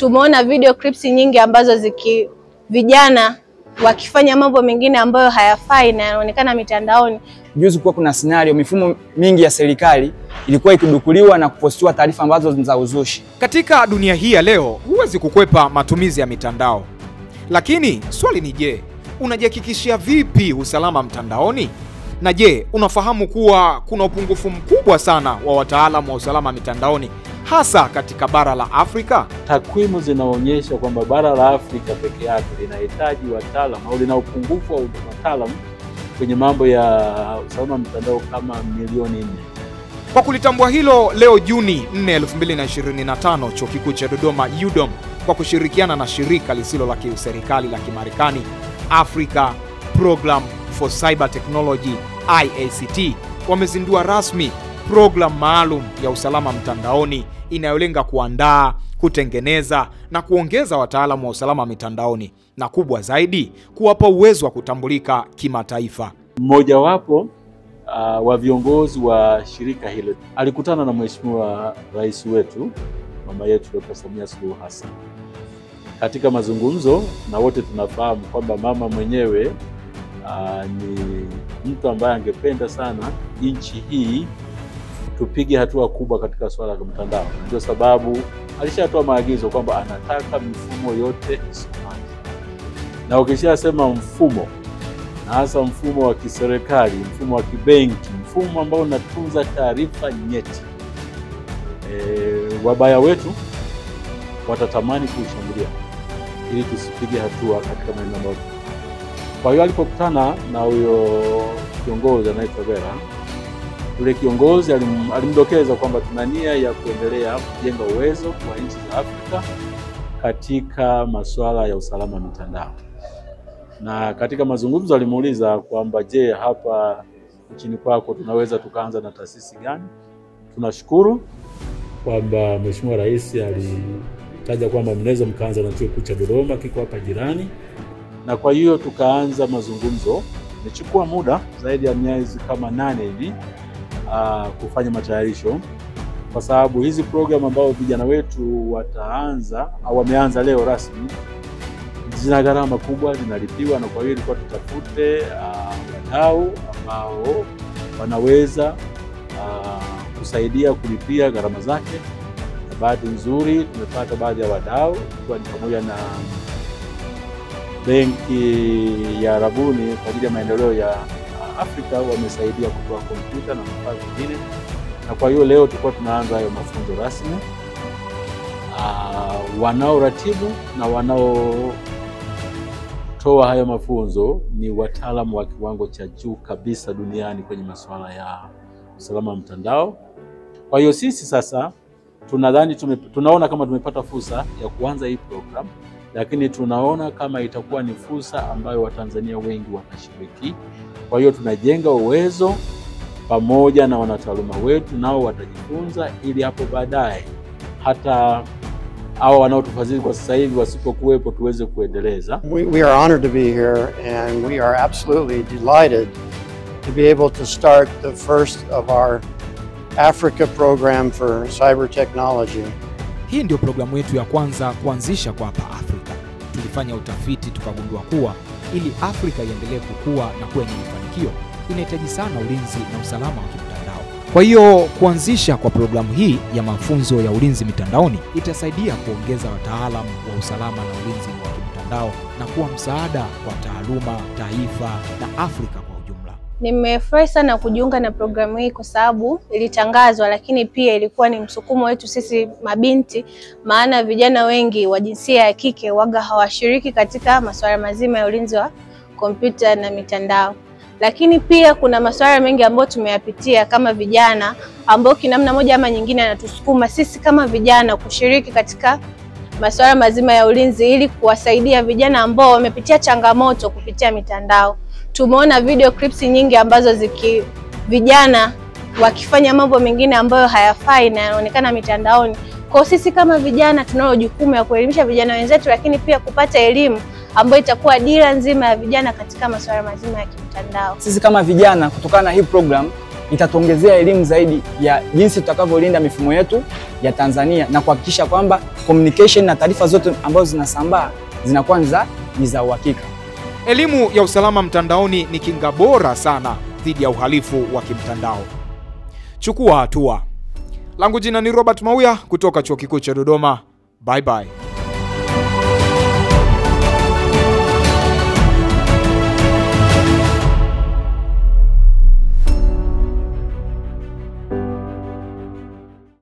tumeona video clips nyingi ambazo vijana wakifanya mambo mengine ambayo hayafai na yanaonekana mitandaoni. Juzi kuwa kuna scenario, mifumo mingi ya serikali ilikuwa ikidukuliwa na kupostiwa taarifa ambazo ni za uzushi. Katika dunia hii ya leo, huwezi kukwepa matumizi ya mitandao. Lakini swali ni je, unajihakikishia vipi usalama mtandaoni? Na je, unafahamu kuwa kuna upungufu mkubwa sana wa wataalamu wa usalama mitandaoni hasa katika bara la Afrika? Takwimu zinaonyesha kwamba bara la Afrika peke yake linahitaji wataalamu au lina upungufu wa wataalamu kwenye mambo ya usalama mtandao kama milioni 4. Kwa kulitambua hilo, leo Juni 4, 2025, Chuo Kikuu cha Dodoma UDOM kwa kushirikiana na shirika lisilo la kiserikali la Kimarekani Africa Program for Cyber Technology IACT wamezindua rasmi program maalum ya usalama mtandaoni inayolenga kuandaa, kutengeneza na kuongeza wataalamu wa usalama mitandaoni, na kubwa zaidi, kuwapa uwezo wa kutambulika kimataifa. Mmoja wapo wa viongozi wa shirika hilo alikutana na Mheshimiwa Rais wetu, mama yetu Dr. Samia Suluhu Hassan. Katika mazungumzo, na wote tunafahamu kwamba mama mwenyewe ni mtu ambaye angependa sana nchi hii tupige hatua kubwa katika swala la mtandao. Ndio sababu alishatoa maagizo kwamba anataka mifumo yote isomane. Na ukishasema mfumo, na hasa mfumo wa kiserikali, mfumo wa kibenki, mfumo ambao unatunza taarifa nyeti, wabaya wetu watatamani kuishambulia ili tusipige hatua katika maeneo ambayo. Kwa hiyo alipokutana na huyo kiongozi anaitwa Vera, yule kiongozi alimdokeza kwamba tuna nia ya kuendelea kujenga uwezo wa nchi za Afrika katika masuala ya usalama mitandao. Na katika mazungumzo alimuuliza kwamba je, hapa nchini kwako tunaweza tukaanza na taasisi gani? Tunashukuru kwamba Mheshimiwa Rais alitaja kwamba mnaweza mkaanza na Chuo Kikuu cha Dodoma, kiko hapa jirani. Na kwa hiyo tukaanza mazungumzo. Imechukua muda zaidi ya miezi kama 8 hivi kufanya matayarisho, kwa sababu hizi program ambao vijana wetu wataanza au wameanza leo rasmi zina gharama kubwa, zinalipiwa, na kwa hiyo ilikuwa tutafute wadau ambao wanaweza kusaidia kulipia gharama zake. Na bahati nzuri tumepata baadhi ya wadau, kwa ni pamoja na Benki ya Arabuni kwa ajili ya maendeleo ya Afrika, wamesaidia kutoa kompyuta na vifaa vingine. Na kwa hiyo leo tulikuwa tunaanza hayo mafunzo rasmi. Wanaoratibu na wanaotoa hayo mafunzo ni wataalamu wa kiwango cha juu kabisa duniani kwenye masuala ya usalama mtandao. Kwa hiyo sisi sasa tunaona kama tumepata fursa ya kuanza hii program, lakini tunaona kama itakuwa ni fursa ambayo Watanzania wengi watashiriki. Kwa hiyo tunajenga uwezo pamoja na wanataaluma wetu, nao watajifunza ili hapo baadaye hata hao wanaotufadhili kwa sasa hivi wasipokuwepo tuweze kuendeleza. We are honored to be here, and we are absolutely delighted to be able to start the first of our Africa program for cyber technology. Hii ndio programu yetu ya kwanza kuanzisha kwa hapa Afrika. Tulifanya utafiti tukagundua kuwa ili Afrika iendelee kukua na kuwa yenye mafanikio, inahitaji sana ulinzi na usalama wa kimtandao. Kwa hiyo kuanzisha kwa programu hii ya mafunzo ya ulinzi mitandaoni itasaidia kuongeza wataalamu wa usalama na ulinzi wa kimtandao na kuwa msaada kwa taaluma, taifa na Afrika kwa ujumla. Nimefurahi sana kujiunga na programu hii kwa sababu ilitangazwa, lakini pia ilikuwa ni msukumo wetu sisi mabinti, maana vijana wengi wa jinsia ya kike waga hawashiriki katika masuala mazima ya ulinzi wa kompyuta na mitandao. Lakini pia kuna masuala mengi ambayo tumeyapitia kama vijana, ambao kinamna moja ama nyingine anatusukuma sisi kama vijana kushiriki katika masuala mazima ya ulinzi ili kuwasaidia vijana ambao wamepitia changamoto kupitia mitandao. Tumeona video clips nyingi ambazo vijana wakifanya mambo mengine ambayo hayafai na yanaonekana mitandaoni. Kwa sisi kama vijana tunalo jukumu ya kuelimisha vijana wenzetu, lakini pia kupata elimu ambayo itakuwa dira nzima ya vijana katika masuala mazima ya kimtandao. Sisi kama vijana, kutokana na hii program itatuongezea elimu zaidi ya jinsi tutakavyolinda mifumo yetu ya Tanzania na kuhakikisha kwamba communication na taarifa zote ambazo zinasambaa zinakuwa ni za uhakika. Elimu ya usalama mtandaoni ni kinga bora sana dhidi ya uhalifu wa kimtandao. Chukua hatua. Langu jina ni Robert Mauya kutoka Chuo Kikuu cha Dodoma. Bye bye.